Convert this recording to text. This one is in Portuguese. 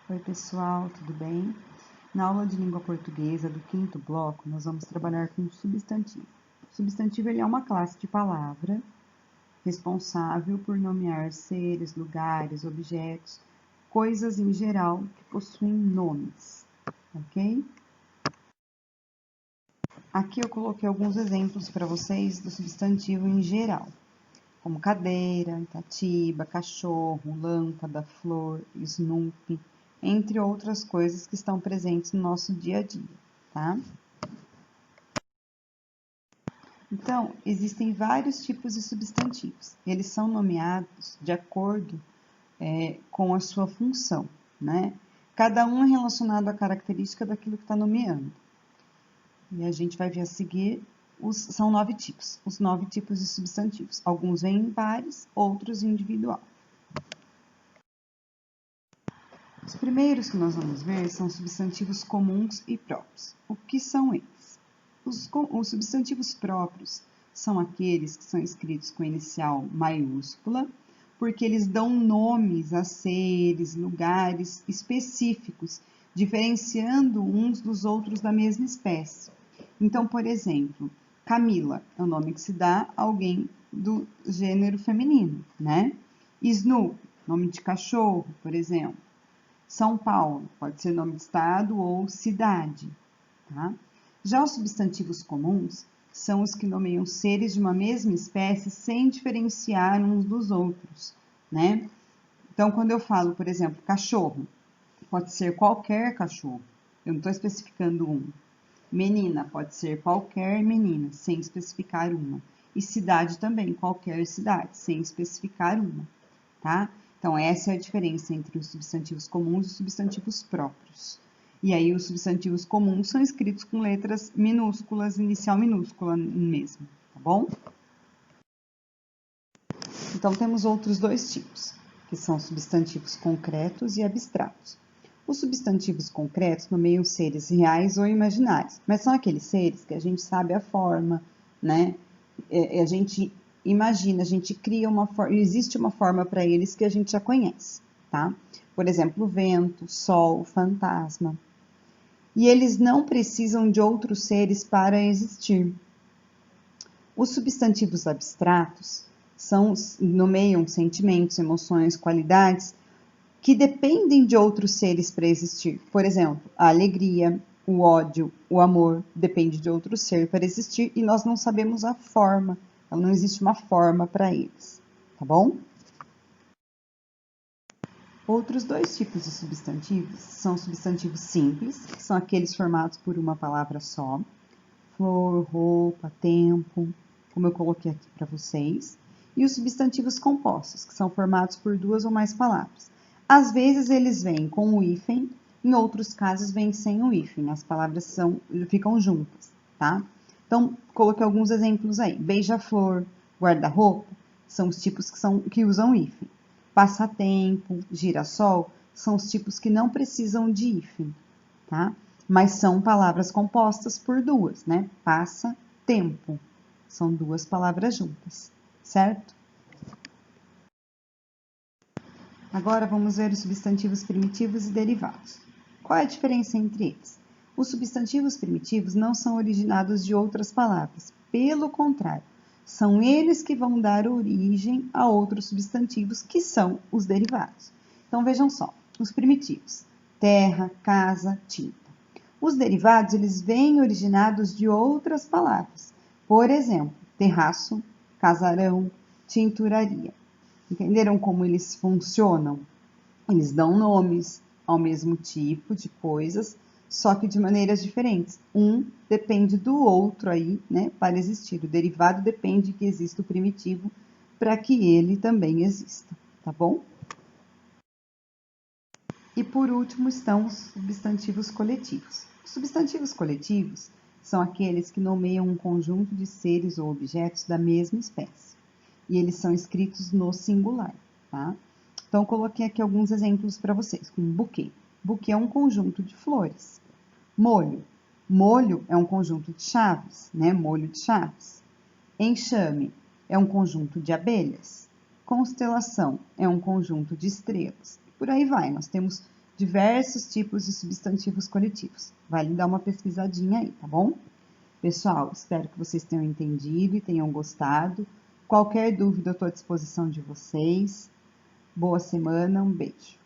Oi, pessoal, tudo bem? Na aula de língua portuguesa do quinto bloco, nós vamos trabalhar com substantivo. O substantivo ele é uma classe de palavra responsável por nomear seres, lugares, objetos, coisas em geral que possuem nomes, ok? Aqui eu coloquei alguns exemplos para vocês do substantivo em geral, como cadeira, Itatiba, cachorro, lâmpada, flor, Snoopy, entre outras coisas que estão presentes no nosso dia a dia, tá? Então, existem vários tipos de substantivos. Eles são nomeados de acordo com a sua função, né? Cada um é relacionado à característica daquilo que está nomeando. E a gente vai ver a seguir, são 9 tipos, os 9 tipos de substantivos. Alguns vêm em pares, outros individual. Os primeiros que nós vamos ver são substantivos comuns e próprios. O que são eles? Os substantivos próprios são aqueles que são escritos com inicial maiúscula, porque eles dão nomes a seres, lugares específicos, diferenciando uns dos outros da mesma espécie. Então, por exemplo, Camila é o nome que se dá a alguém do gênero feminino, né? Snoopy, nome de cachorro, por exemplo. São Paulo, pode ser nome de estado ou cidade, tá? Já os substantivos comuns são os que nomeiam seres de uma mesma espécie sem diferenciar uns dos outros, né? Então, quando eu falo, por exemplo, cachorro, pode ser qualquer cachorro, eu não estou especificando um. Menina, pode ser qualquer menina, sem especificar uma. E cidade também, qualquer cidade, sem especificar uma, tá? Então, essa é a diferença entre os substantivos comuns e os substantivos próprios. E aí, os substantivos comuns são escritos com letras minúsculas, inicial minúscula mesmo, tá bom? Então, temos outros dois tipos, que são substantivos concretos e abstratos. Os substantivos concretos nomeiam seres reais ou imaginários, mas são aqueles seres que a gente sabe a forma, né? A gente imagina, a gente cria uma forma, existe uma forma para eles que a gente já conhece, tá? Por exemplo, vento, sol, fantasma. E eles não precisam de outros seres para existir. Os substantivos abstratos nomeiam sentimentos, emoções, qualidades que dependem de outros seres para existir. Por exemplo, a alegria, o ódio, o amor depende de outro ser para existir e nós não sabemos a forma. Então, não existe uma forma para eles, tá bom? Outros dois tipos de substantivos são substantivos simples, que são aqueles formados por uma palavra só, flor, roupa, tempo, como eu coloquei aqui para vocês, e os substantivos compostos, que são formados por duas ou mais palavras. Às vezes eles vêm com o hífen, em outros casos vêm sem o hífen, as palavras ficam juntas, tá? Então, coloquei alguns exemplos aí. Beija-flor, guarda-roupa, são os tipos que usam hífen. Passatempo, girassol, são os tipos que não precisam de hífen, tá? Mas são palavras compostas por duas, né? Passa, tempo. São duas palavras juntas, certo? Agora vamos ver os substantivos primitivos e derivados. Qual é a diferença entre eles? Os substantivos primitivos não são originados de outras palavras, pelo contrário, são eles que vão dar origem a outros substantivos que são os derivados. Então vejam só, os primitivos: terra, casa, tinta. Os derivados, eles vêm originados de outras palavras. Por exemplo, terraço, casarão, tinturaria. Entenderam como eles funcionam? Eles dão nomes ao mesmo tipo de coisas, só que de maneiras diferentes. Um depende do outro aí, né, para existir. O derivado depende que exista o primitivo para que ele também exista, tá bom? E por último estão os substantivos coletivos. Os substantivos coletivos são aqueles que nomeiam um conjunto de seres ou objetos da mesma espécie. E eles são escritos no singular, tá? Então, coloquei aqui alguns exemplos para vocês, como buquê. Buquê é um conjunto de flores. Molho. Molho é um conjunto de chaves, né? Molho de chaves. Enxame é um conjunto de abelhas. Constelação é um conjunto de estrelas. Por aí vai, nós temos diversos tipos de substantivos coletivos. Vale dar uma pesquisadinha aí, tá bom? Pessoal, espero que vocês tenham entendido e tenham gostado. Qualquer dúvida, eu estou à disposição de vocês. Boa semana, um beijo.